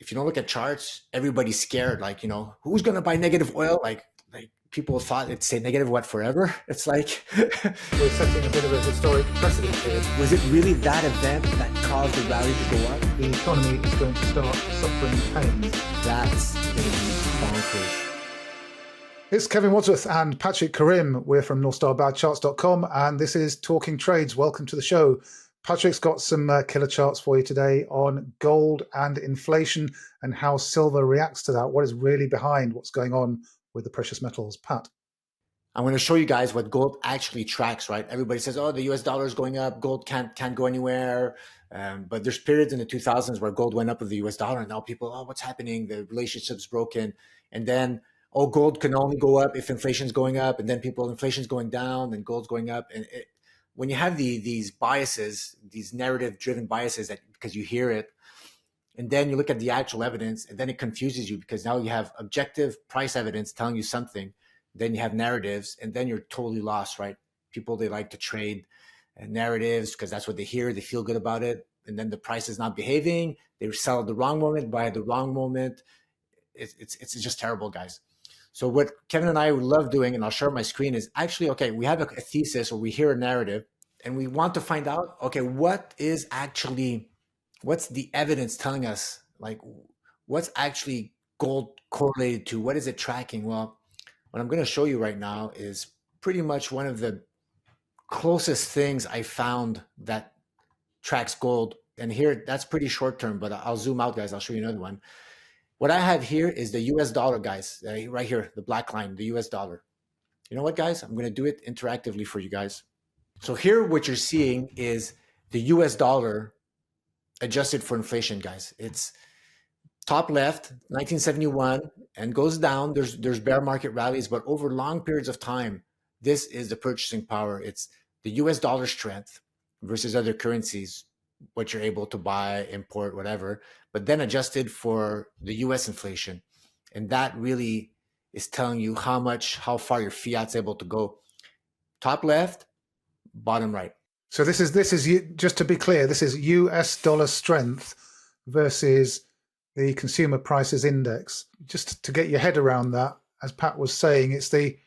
if you don't look at charts, everybody's scared. Like, who's going to buy negative oil? Like people thought it'd say negative what forever. It's like we're setting a bit of a historic precedent here. Was it really that event that caused the rally to go up? The economy is going to start suffering pain. That's going to be bonkers. It's Kevin Wadsworth and Patrick Karim. We're from NorthstarBadcharts.com, and this is Talking Trades. Welcome to the show. Patrick's got some killer charts for you today on gold and inflation and how silver reacts to that. What is really behind what's going on with the precious metals? Pat. I'm going to show you guys what gold actually tracks, right? Everybody says, oh, the US dollar is going up. Gold can't go anywhere. But there's periods in the 2000s where gold went up with the US dollar. And now people, oh, what's happening? The relationship's broken. And then, oh, gold can only go up if inflation's going up. And then inflation's going down and gold's going up. And when you have these biases, these narrative-driven biases, that because you hear it, and then you look at the actual evidence, and then it confuses you because now you have objective price evidence telling you something. Then you have narratives, and then you're totally lost, right? People, they like to trade narratives because that's what they hear. They feel good about it. And then the price is not behaving. They sell at the wrong moment, buy at the wrong moment. It's just terrible, guys. So what Kevin and I love doing, and I'll share my screen, is actually, okay, we have a thesis or we hear a narrative and we want to find out, okay, what's the evidence telling us? Like, what's actually gold correlated to? What is it tracking? Well, what I'm going to show you right now is pretty much one of the closest things I found that tracks gold. And here, that's pretty short term, but I'll zoom out, guys. I'll show you another one. What I have here is the US dollar, guys, right here, the black line, the US dollar. You know what, guys? I'm going to do it interactively for you guys. So here, what you're seeing is the US dollar adjusted for inflation, guys. It's top left, 1971, and goes down. There's bear market rallies, but over long periods of time, this is the purchasing power. It's the US dollar strength versus other currencies, what you're able to buy, import, whatever, but then adjusted for the US inflation. And that really is telling you how far your fiat's able to go. Top left, bottom right. So this is just to be clear, this is US dollar strength versus the consumer prices index. Just to get your head around that, as Pat was saying, it's the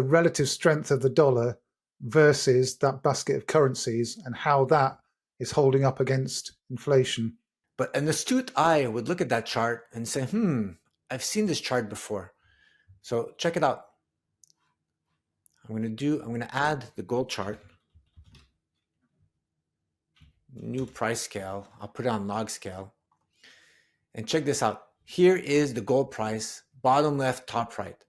relative strength of the dollar versus that basket of currencies and how that is holding up against inflation. But an astute eye would look at that chart and say, I've seen this chart before. So check it out. I'm going to add the gold chart. New price scale. I'll put it on log scale. And check this out. Here is the gold price, bottom left, top right.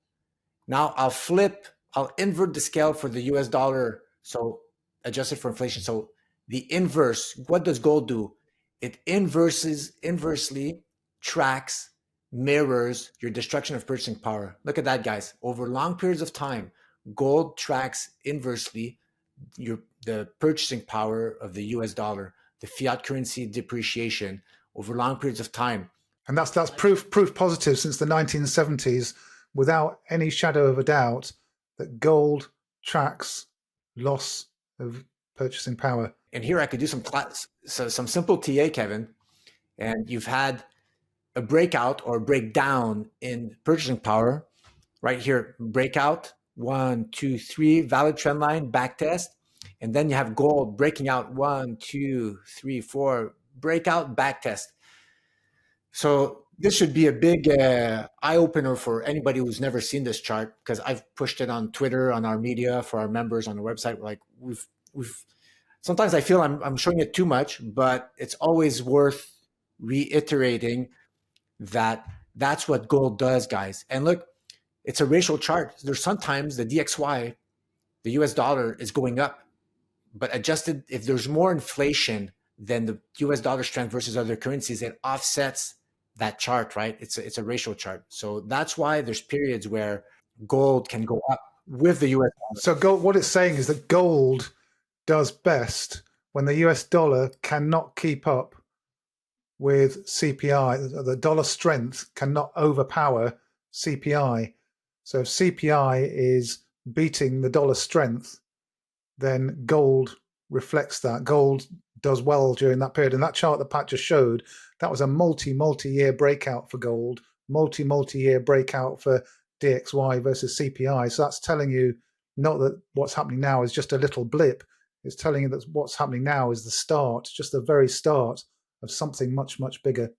Now I'll invert the scale for the US dollar, so adjusted for inflation. So the inverse, what does gold do? It inversely tracks, mirrors your destruction of purchasing power. Look at that, guys. Over long periods of time, gold tracks inversely the purchasing power of the US dollar, the fiat currency depreciation over long periods of time. And that's proof positive since the 1970s, without any shadow of a doubt, that gold tracks loss of purchasing power. And here I could do some simple TA, Kevin, and you've had a breakout or breakdown in purchasing power. Right here, breakout, 1, 2, 3, valid trend line, back test. And then you have gold breaking out, 1, 2, 3, 4, breakout, back test. So this should be a big eye-opener for anybody who's never seen this chart, because I've pushed it on Twitter, on our media, for our members on the website. Like we've sometimes I feel I'm showing it too much, but it's always worth reiterating that that's what gold does, guys. And look, it's a racial chart. There's sometimes the DXY, the US dollar, is going up, but adjusted, if there's more inflation than the US dollar strength versus other currencies, it offsets that chart, right? It's a racial chart. So that's why there's periods where gold can go up with the US dollar. So gold, what it's saying is that gold does best when the US dollar cannot keep up with CPI. The dollar strength cannot overpower CPI. So if CPI is beating the dollar strength, then gold reflects that. Gold does well during that period. And that chart that Pat just showed, that was a multi-year breakout for gold, multi-year breakout for DXY versus CPI. So that's telling you not that what's happening now is just a little blip. It's telling you that what's happening now is the start, just the very start of something much, much bigger.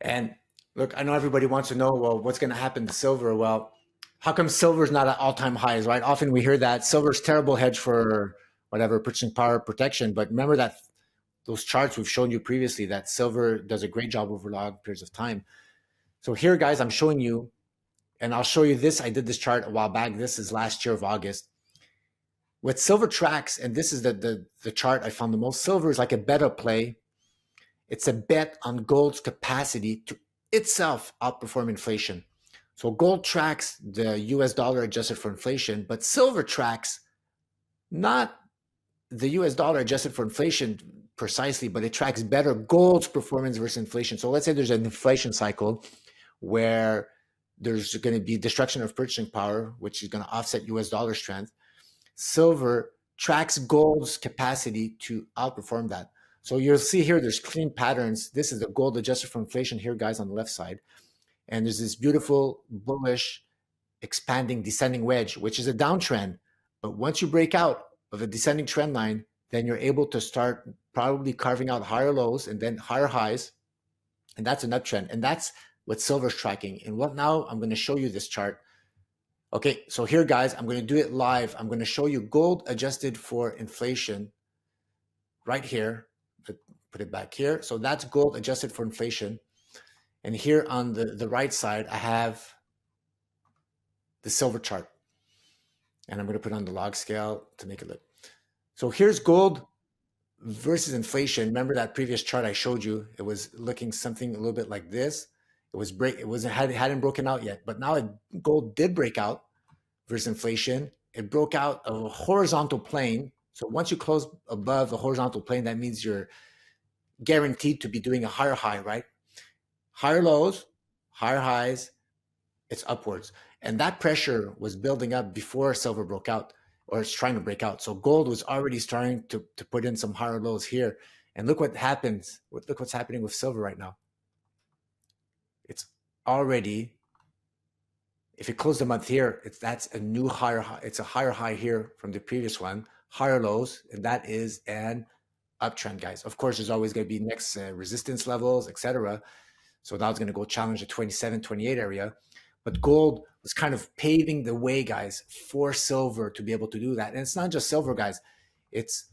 And look, I know everybody wants to know, well, what's going to happen to silver? Well, how come silver's not at all-time highs, right? Often we hear that silver's terrible hedge for whatever, purchasing power protection. But remember that those charts we've shown you previously, that silver does a great job over long periods of time. So here, guys, I'm showing you, and I'll show you this. I did this chart a while back. This is last year of August. What silver tracks, and this is the chart I found the most, silver is like a beta play. It's a bet on gold's capacity to itself outperform inflation. So gold tracks the US dollar adjusted for inflation, but silver tracks not the US dollar adjusted for inflation precisely, but it tracks better gold's performance versus inflation. So let's say there's an inflation cycle where there's going to be destruction of purchasing power, which is going to offset US dollar strength. Silver tracks gold's capacity to outperform that. So you'll see here, there's clean patterns. This is the gold adjusted for inflation here, guys, on the left side. And there's this beautiful bullish expanding descending wedge, which is a downtrend. But once you break out of a descending trend line, then you're able to start probably carving out higher lows and then higher highs. And that's an uptrend. And that's what silver's tracking. And what now? I'm going to show you this chart. Okay, so here, guys, I'm going to do it live. I'm going to show you gold adjusted for inflation right here. Put it back here. So that's gold adjusted for inflation. And here on the right side, I have the silver chart. And I'm going to put on the log scale to make it look. So here's gold versus inflation. Remember that previous chart I showed you? It was looking something a little bit like this. It hadn't broken out yet, but now gold did break out versus inflation. It broke out of a horizontal plane. So once you close above the horizontal plane, that means you're guaranteed to be doing a higher high, right? Higher lows, higher highs, it's upwards. And that pressure was building up before silver broke out, or it's trying to break out. So gold was already starting to put in some higher lows here. And look what happens. Look what's happening with silver right now. It's already, if it closed the month here, that's a new higher high. It's a higher high here from the previous one, higher lows, and that is an uptrend, guys. Of course, there's always going to be next resistance levels, etc. So now it's going to go challenge the 27, 28 area. But gold was kind of paving the way, guys, for silver to be able to do that. And it's not just silver, guys. It's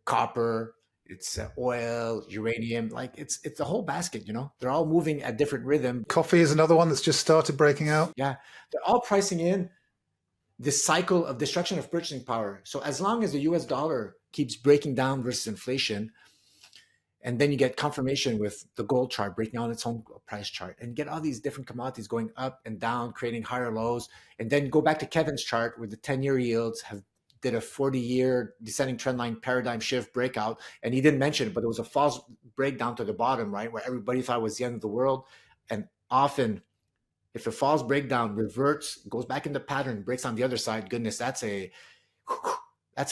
copper, it's oil, uranium. Like it's the whole basket, you know. They're all moving at different rhythm. Coffee is another one that's just started breaking out. Yeah, they're all pricing in this cycle of destruction of purchasing power. So as long as the US dollar keeps breaking down versus inflation, and then you get confirmation with the gold chart breaking on its own price chart, and get all these different commodities going up and down, creating higher lows. And then go back to Kevin's chart where the 10-year yields did a 40-year descending trend line paradigm shift breakout. And he didn't mention it, but it was a false breakdown to the bottom, right? Where everybody thought it was the end of the world. And often, if a false breakdown reverts, goes back into pattern, breaks on the other side, goodness, that's a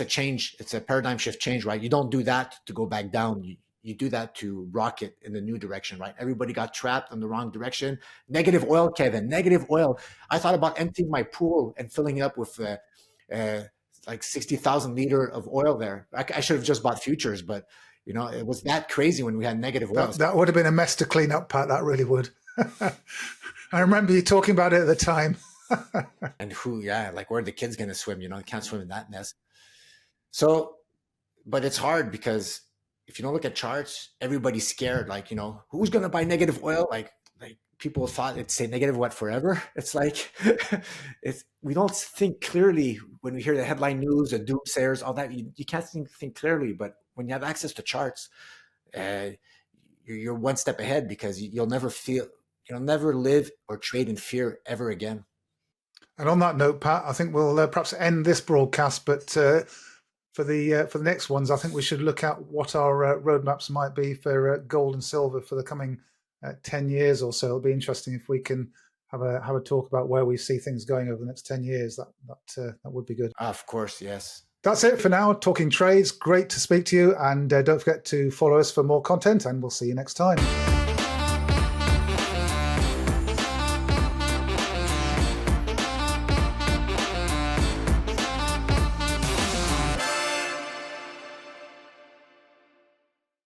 change. It's a paradigm shift change, right? You don't do that to go back down. You do that to rocket in the new direction, right? Everybody got trapped in the wrong direction. Negative oil, Kevin, negative oil. I thought about emptying my pool and filling it up with like 60,000 liter of oil there. I should have just bought futures, but you know, it was that crazy when we had negative oil. That would have been a mess to clean up, Pat. That really would. I remember you talking about it at the time. And like where are the kids going to swim? You know, they can't swim in that mess. So, but it's hard because if you don't look at charts, everybody's scared. Like, you know, who's going to buy negative oil? Like people thought it'd say negative what forever. It's like, we don't think clearly when we hear the headline news, the doomsayers, all that. You can't think clearly. But when you have access to charts, you're one step ahead because you'll never live or trade in fear ever again. And on that note, Pat, I think we'll perhaps end this broadcast, but for the next ones, I think we should look at what our roadmaps might be for gold and silver for the coming 10 years or so. It'll be interesting if we can have a talk about where we see things going over the next 10 years. That would be good. Of course, yes. That's it for now. Talking Trades. Great to speak to you. And don't forget to follow us for more content, and we'll see you next time.